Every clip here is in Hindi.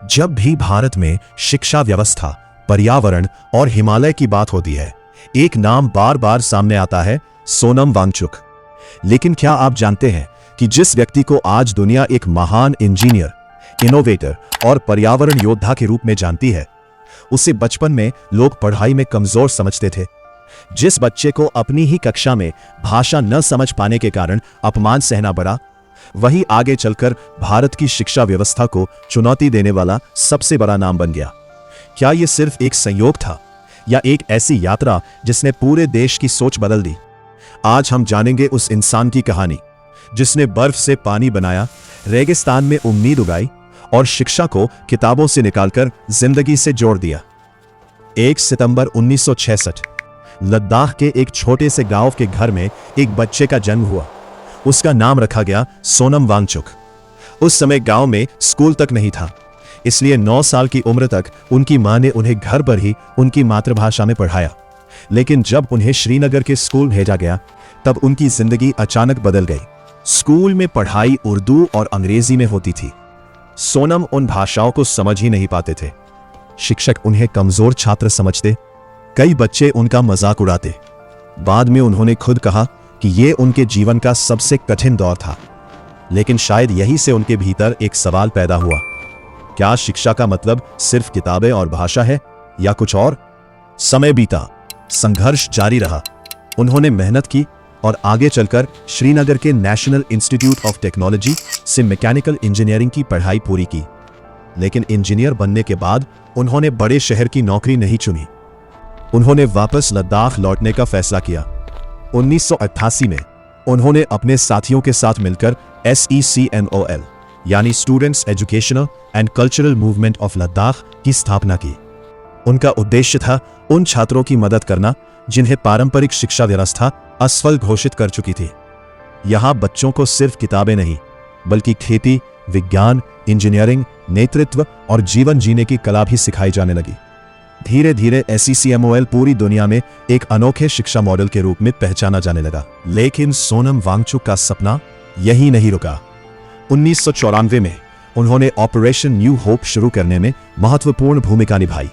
जब भी भारत में शिक्षा व्यवस्था, पर्यावरण और हिमालय की बात होती है, एक नाम बार बार सामने आता है, सोनम वांगचुक। लेकिन क्या आप जानते हैं कि जिस व्यक्ति को आज दुनिया एक महान इंजीनियर, इनोवेटर और पर्यावरण योद्धा के रूप में जानती है, उसे बचपन में लोग पढ़ाई में कमजोर समझते थे। जिस बच्चे को अपनी ही कक्षा में भाषा न समझ पाने के कारण अपमान सहना पड़ा, वही आगे चलकर भारत की शिक्षा व्यवस्था को चुनौती देने वाला सबसे बड़ा नाम बन गया। क्या यह सिर्फ एक संयोग था या एक ऐसी यात्रा जिसने पूरे देश की सोच बदल दी? आज हम जानेंगे उस इंसान की कहानी जिसने बर्फ से पानी बनाया, रेगिस्तान में उम्मीद उगाई और शिक्षा को किताबों से निकालकर जिंदगी से जोड़ दिया। 1 सितंबर 1966 लद्दाख के एक छोटे से गांव के घर में एक बच्चे का जन्म हुआ। उसका नाम रखा गया सोनम वांगचुक। उस समय गांव में स्कूल तक नहीं था, इसलिए 9 साल की उम्र तक उनकी मां ने उन्हें घर पर ही उनकी मातृभाषा में पढ़ाया। लेकिन जब उन्हें श्रीनगर के स्कूल भेजा गया, तब उनकी जिंदगी अचानक बदल गई। स्कूल में पढ़ाई उर्दू और अंग्रेजी में होती थी। सोनम उन भाषाओं को समझ ही नहीं पाते थे। शिक्षक उन्हें कमजोर छात्र समझते, कई बच्चे उनका मजाक उड़ाते। बाद में उन्होंने खुद कहा कि यह उनके जीवन का सबसे कठिन दौर था। लेकिन शायद यहीं से उनके भीतर एक सवाल पैदा हुआ, क्या शिक्षा का मतलब सिर्फ किताबें और भाषा है या कुछ और? समय बीता, संघर्ष जारी रहा। उन्होंने मेहनत की और आगे चलकर श्रीनगर के नेशनल इंस्टीट्यूट ऑफ टेक्नोलॉजी से मैकेनिकल इंजीनियरिंग की पढ़ाई पूरी की। लेकिन इंजीनियर बनने के बाद उन्होंने बड़े शहर की नौकरी नहीं चुनी। उन्होंने वापस लद्दाख लौटने का फैसला किया। 1988 में उन्होंने अपने साथियों के साथ मिलकर SECMOL यानी students educational and cultural movement of Ladakh की स्थापना की। उनका उद्देश्य था उन छात्रों की मदद करना जिन्हें पारंपरिक शिक्षा व्यवस्था असफल घोषित कर चुकी थी। यहां बच्चों को सिर्फ किताबें नहीं, बल्कि खेती, विज्ञान, इंजीनियरिंग, नेतृत्व और जीवन जीने की कला भी सिखाई जाने लगी। धीरे धीरे SECMOL पूरी दुनिया में एक अनोखे शिक्षा मॉडल के रूप में पहचाना जाने लगा। लेकिन सोनम वांगचुक का सपना यही नहीं रुका। 1994 में उन्होंने ऑपरेशन न्यू होप शुरू करने में महत्वपूर्ण भूमिका निभाई।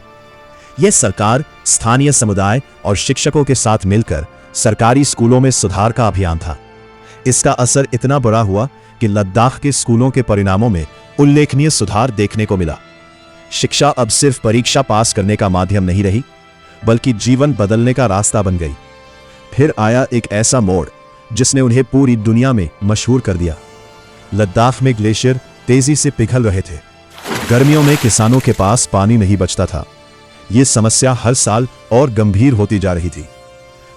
यह सरकार, स्थानीय समुदाय और शिक्षकों के साथ मिलकर सरकारी स्कूलों में सुधार का अभियान था। इसका असर इतना बड़ा हुआ कि लद्दाख के स्कूलों के परिणामों में उल्लेखनीय सुधार देखने को मिला। शिक्षा अब सिर्फ परीक्षा पास करने का माध्यम नहीं रही, बल्कि जीवन बदलने का रास्ता बन गई। फिर आया एक ऐसा मोड़ जिसने उन्हें पूरी दुनिया में मशहूर कर दिया। लद्दाख में ग्लेशियर तेजी से पिघल रहे थे। गर्मियों में किसानों के पास पानी नहीं बचता था। यह समस्या हर साल और गंभीर होती जा रही थी।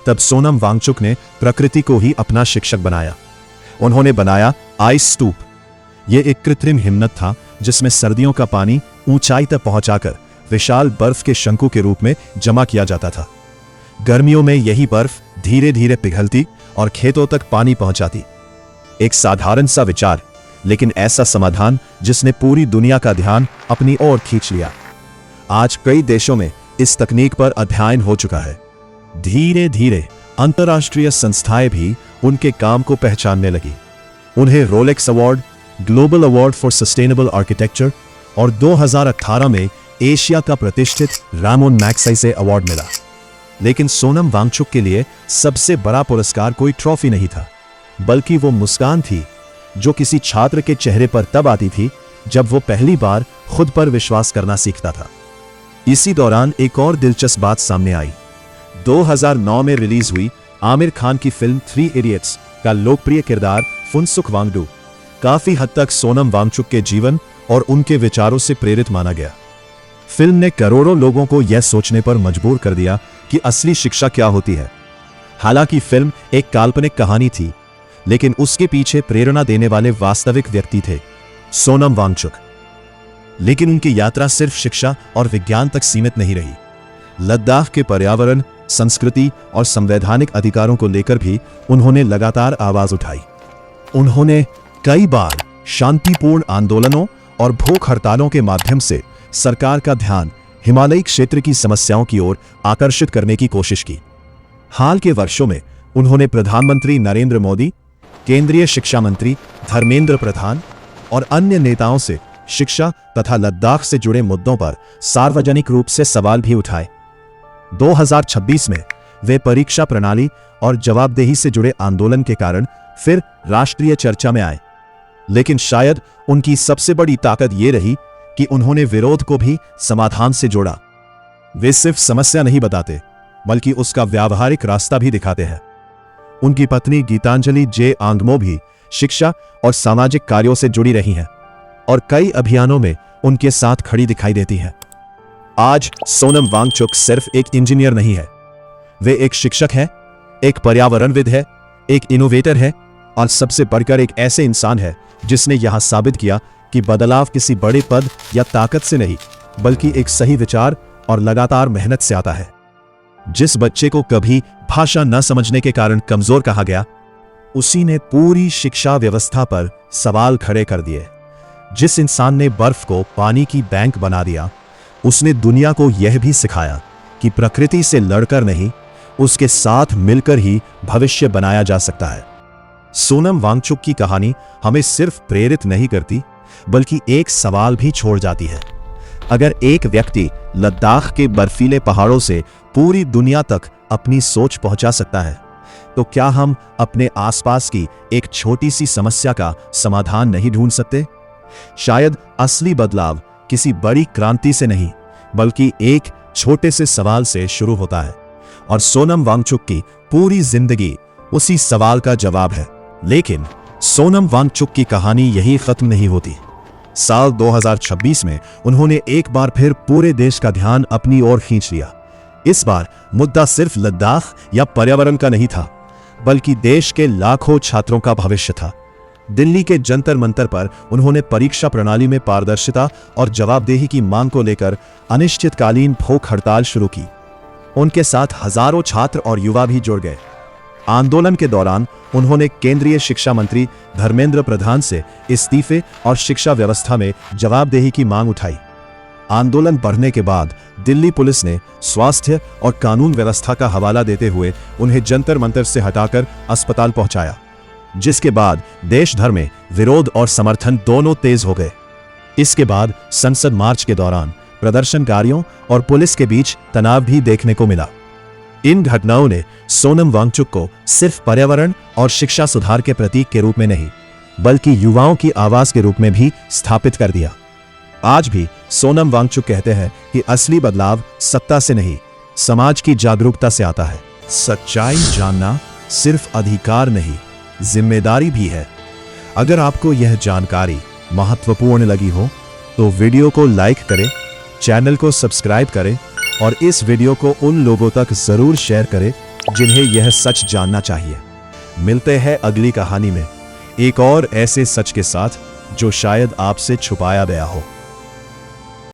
तब सोनम वांगचुक ने प्रकृति को ही अपना शिक्षक बनाया। उन्होंने बनाया आइस स्तूप। यह एक कृत्रिम हिमनद था जिसमें सर्दियों का पानी ऊंचाई तक पहुंचाकर विशाल बर्फ के शंकु के रूप में जमा किया जाता था। गर्मियों में यही बर्फ धीरे धीरे पिघलती और खेतों तक पानी पहुंचाती। एक साधारण सा विचार, लेकिन ऐसा समाधान जिसने पूरी दुनिया का ध्यान अपनी ओर खींच लिया। आज कई देशों में इस तकनीक पर अध्ययन हो चुका है। धीरे धीरे अंतर्राष्ट्रीय संस्थाएं भी उनके काम को पहचानने लगी। उन्हें Rolex award, global award for sustainable architecture और 2018 में एशिया का प्रतिष्ठित रामोन मैग्सेसे अवार्ड मिला। लेकिन सोनम वांगचुक के लिए सबसे बड़ा पुरस्कार कोई ट्रॉफी नहीं था, बल्कि वो मुस्कान थी जो किसी छात्र के चेहरे पर तब आती थी जब वो पहली बार खुद पर विश्वास करना सीखता था। इसी दौरान एक और दिलचस्प बात सामने आई। 2009 में रिलीज हुई आमिर खान की फिल्म 3 इडियट्स का लोकप्रिय किरदार फुनसुक वांगडू काफी हद तक सोनम वांगचुक के जीवन और उनके विचारों से प्रेरित माना गया। फिल्म ने करोड़ों लोगों को यह सोचने पर मजबूर कर दिया कि असली शिक्षा क्या होती है। हालांकि फिल्म एक काल्पनिक कहानी थी, लेकिन उसके पीछे प्रेरणा देने वाले वास्तविक व्यक्ति थे, सोनम वांगचुक। लेकिन उनकी यात्रा सिर्फ शिक्षा और विज्ञान तक सीमित नहीं रही। लद्दाख के पर्यावरण, संस्कृति और संवैधानिक अधिकारों को लेकर भी उन्होंने लगातार आवाज उठाई। उन्होंने कई बार शांतिपूर्ण आंदोलनों और भूख हड़तालों के माध्यम से सरकार का ध्यान हिमालयी क्षेत्र की समस्याओं की ओर आकर्षित करने की कोशिश की। हाल के वर्षों में उन्होंने प्रधानमंत्री नरेंद्र मोदी, केंद्रीय शिक्षा मंत्री धर्मेंद्र प्रधान और अन्य नेताओं से शिक्षा तथा लद्दाख से जुड़े मुद्दों पर सार्वजनिक रूप से सवाल भी उठाए। 2026 में वे परीक्षा प्रणाली और जवाबदेही से जुड़े आंदोलन के कारण फिर राष्ट्रीय चर्चा में आए। लेकिन शायद उनकी सबसे बड़ी ताकत यह रही कि उन्होंने विरोध को भी समाधान से जोड़ा। वे सिर्फ समस्या नहीं बताते, बल्कि उसका व्यावहारिक रास्ता भी दिखाते हैं। उनकी पत्नी गीतांजलि जे आंगमो भी शिक्षा और सामाजिक कार्यों से जुड़ी रही हैं और कई अभियानों में उनके साथ खड़ी दिखाई देती हैं। आज सोनम वांगचुक सिर्फ एक इंजीनियर नहीं है, वे एक शिक्षक हैं, एक पर्यावरणविद है, एक इनोवेटर है और सबसे बढ़कर एक ऐसे इंसान है जिसने यहां साबित किया कि बदलाव किसी बड़े पद या ताकत से नहीं, बल्कि एक सही विचार और लगातार मेहनत से आता है। जिस बच्चे को कभी भाषा न समझने के कारण कमजोर कहा गया, उसी ने पूरी शिक्षा व्यवस्था पर सवाल खड़े कर दिए। जिस इंसान ने बर्फ को पानी की बैंक बना दिया, उसने दुनिया को यह भी सिखाया कि प्रकृति से लड़कर नहीं, उसके साथ मिलकर ही भविष्य बनाया जा सकता है। सोनम वांगचुक की कहानी हमें सिर्फ प्रेरित नहीं करती, बल्कि एक सवाल भी छोड़ जाती है। अगर एक व्यक्ति लद्दाख के बर्फीले पहाड़ों से पूरी दुनिया तक अपनी सोच पहुंचा सकता है, तो क्या हम अपने आसपास की एक छोटी सी समस्या का समाधान नहीं ढूंढ सकते? शायद असली बदलाव किसी बड़ी क्रांति से नहीं, बल्कि एक छोटे से सवाल से शुरू होता है। और सोनम वांगचुक की पूरी जिंदगी उसी सवाल का जवाब है। लेकिन सोनम वांगचुक की कहानी यही खत्म नहीं होती। साल 2026 में उन्होंने एक बार फिर पूरे देश का ध्यान अपनी ओर खींच लिया। इस बार मुद्दा सिर्फ लद्दाख या पर्यावरण का नहीं था, बल्कि देश के लाखों छात्रों का भविष्य था। दिल्ली के जंतर मंतर पर उन्होंने परीक्षा प्रणाली में पारदर्शिता और जवाबदेही की मांग को लेकर अनिश्चितकालीन भूख हड़ताल शुरू की। उनके साथ हजारों छात्र और युवा भी जुड़ गए। आंदोलन के दौरान उन्होंने केंद्रीय शिक्षा मंत्री धर्मेंद्र प्रधान से इस्तीफे और शिक्षा व्यवस्था में जवाबदेही की मांग उठाई। आंदोलन बढ़ने के बाद दिल्ली पुलिस ने स्वास्थ्य और कानून व्यवस्था का हवाला देते हुए उन्हें जंतर मंतर से हटाकर अस्पताल पहुंचाया, जिसके बाद देश भर में विरोध और समर्थन दोनों तेज हो गए। इसके बाद संसद मार्च के दौरान प्रदर्शनकारियों और पुलिस के बीच तनाव भी देखने को मिला। इन घटनाओं ने सोनम वांगचुक को सिर्फ पर्यावरण और शिक्षा सुधार के प्रतीक के रूप में नहीं, बल्कि युवाओं की आवाज के रूप में भी स्थापित कर दिया। आज भी सोनम वांगचुक कहते हैं कि असली बदलाव सत्ता से नहीं, समाज की जागरूकता से आता है। सच्चाई जानना सिर्फ अधिकार नहीं, जिम्मेदारी भी है। अगर आपको यह जानकारी महत्वपूर्ण लगी हो तो वीडियो को लाइक करें, चैनल को सब्सक्राइब करें और इस वीडियो को उन लोगों तक जरूर शेयर करें जिन्हें यह सच जानना चाहिए। मिलते हैं अगली कहानी में एक और ऐसे सच के साथ जो शायद आपसे छुपाया गया हो।